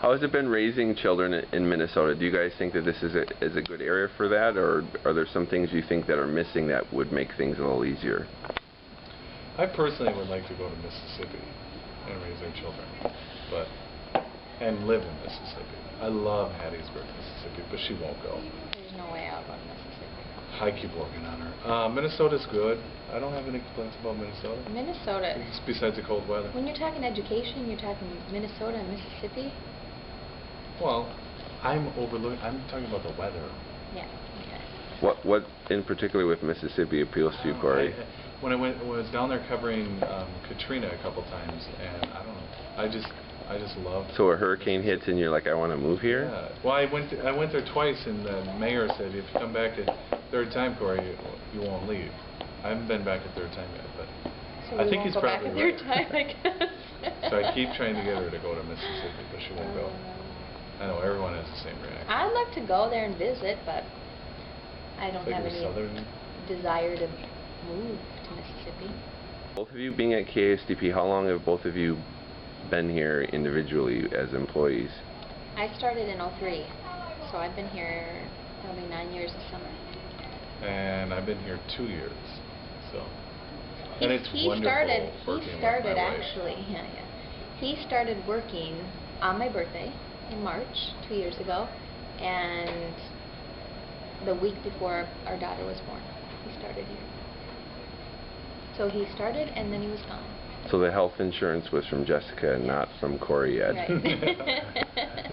How has it been raising children in Minnesota? Do you guys think that this is a good area for that, or are there some things you think that are missing that would make things a little easier? I personally would like to go to Mississippi and raise our children, and live in Mississippi. I love Hattiesburg, Mississippi, but she won't go. There's no way I'll go to Mississippi. I keep working on her. Minnesota's good. I don't have any complaints about Minnesota. Minnesota. Besides the cold weather. When you're talking education, you're talking Minnesota and Mississippi. Well, I'm talking about the weather. Yeah. Okay. What in particular with Mississippi appeals to you, Cory? When I was down there covering Katrina a couple times, and I don't know, I just love. So a hurricane hits and you're like, I want to move here? Yeah. Well, I went there twice, and the mayor said, if you come back a third time, Cory, you won't leave. I haven't been back a third time yet, but so I think he's probably right. So we won't go back a third time, I guess. So I keep trying to get her to go to Mississippi, but she won't go. I know everyone has the same reaction. I'd love to go there and visit, but I don't have any desire to move to Mississippi. Both of you being at KSDP, how long have both of you been here individually as employees? I started in '03, so I've been here probably 9 years this summer. And I've been here 2 years, so. He started working on my birthday in March 2 years ago, and the week before our daughter was born, he started here. So he started, and then he was gone. So the health insurance was from Jessica and not from Cory yet. Right.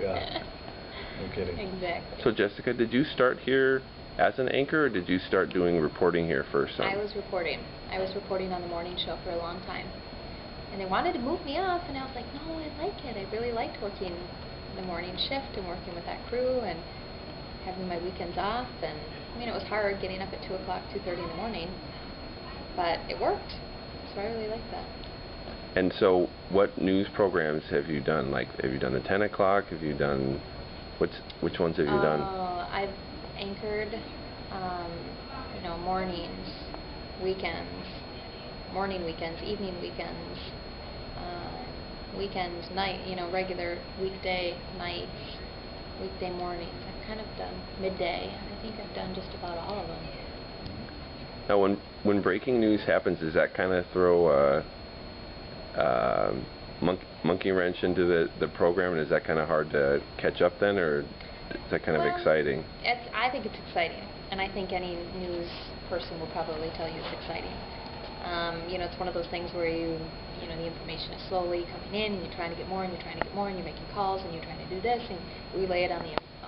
Yeah, no kidding. Exactly. So Jessica, did you start here as an anchor, or did you start doing reporting here first? I was reporting. I was reporting on the morning show for a long time. And they wanted to move me off, and I was like, no, I like it. I really liked working the morning shift and working with that crew and having my weekends off. And I mean, it was hard getting up at 2 o'clock, 2:30 in the morning, but it worked. So I really liked that. And so what news programs have you done? Like, have you done the 10 o'clock? Have you done, which ones have you done? I've anchored, mornings, weekends, morning weekends, evening weekends, weekends, night, regular weekday nights, weekday mornings. I've kind of done midday. I think I've done just about all of them. Now, when breaking news happens, does that kind of throw a monkey wrench into the program, and is that kind of hard to catch up then, or is that kind of exciting? I think it's exciting, and I think any news person will probably tell you it's exciting. It's one of those things where the information is slowly coming in, and you're trying to get more, and you're trying to get more, and you're making calls, and you're trying to do this, and relay it on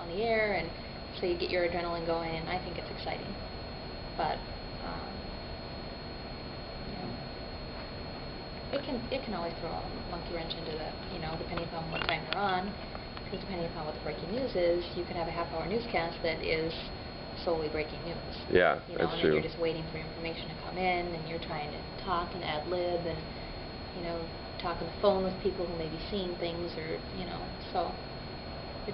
the air, and so you get your adrenaline going, and I think it's exciting. But it can always throw a monkey wrench into depending upon what time you're on, because depending upon what the breaking news is, you could have a half-hour newscast that is solely breaking news. Yeah, that's true. And then you're just waiting for information to come in, and you're trying to talk and ad-lib, and talk on the phone with people who may be seeing things, or so it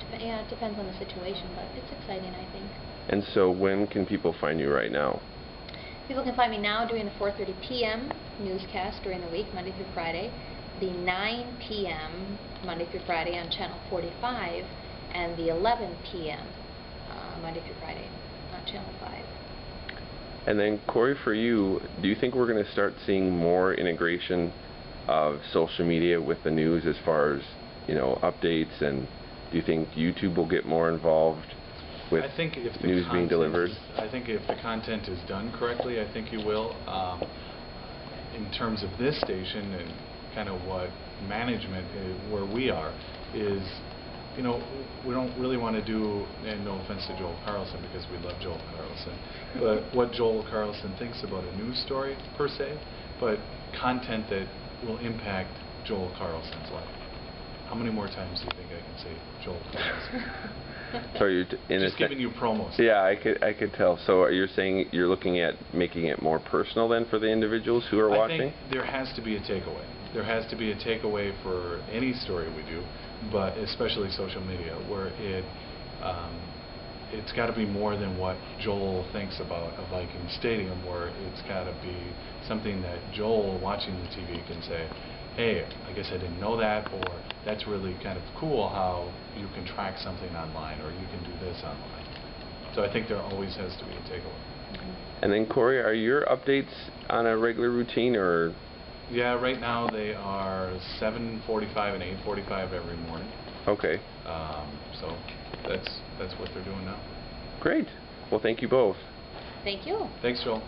depends on the situation, but it's exciting, I think. And so when can people find you right now? People can find me now doing the 4:30 p.m. newscast during the week, Monday through Friday, the 9 p.m. Monday through Friday on Channel 45, and the 11 p.m. Monday through Friday on Channel 5. And then, Cory, for you, do you think we're going to start seeing more integration of social media with the news as far as, updates, and do you think YouTube will get more involved with news being delivered? I think if the content is done correctly, I think you will. In terms of this station and kind of what management, where we are, is, we don't really want to do, and no offense to Joel Carlson, because we love Joel Carlson, but what Joel Carlson thinks about a news story, per se, but content that will impact Joel Carlson's life. How many more times do you think I can say Joel Carlson? So you're just giving you promos. Yeah, I could tell. So you're saying you're looking at making it more personal then for the individuals who are watching? I think there has to be a takeaway. There has to be a takeaway for any story we do, but especially social media, where it's got to be more than what Joel thinks about a Viking stadium, where it's got to be something that Joel, watching the TV, can say, hey, I guess I didn't know that, or that's really kind of cool how you can track something online, or you can do this online. So I think there always has to be a takeaway. And then Cory, are your updates on a regular routine, or? Yeah, right now they are 7:45 and 8:45 every morning. Okay. So that's what they're doing now. Great. Well, thank you both. Thank you. Thanks, Joel.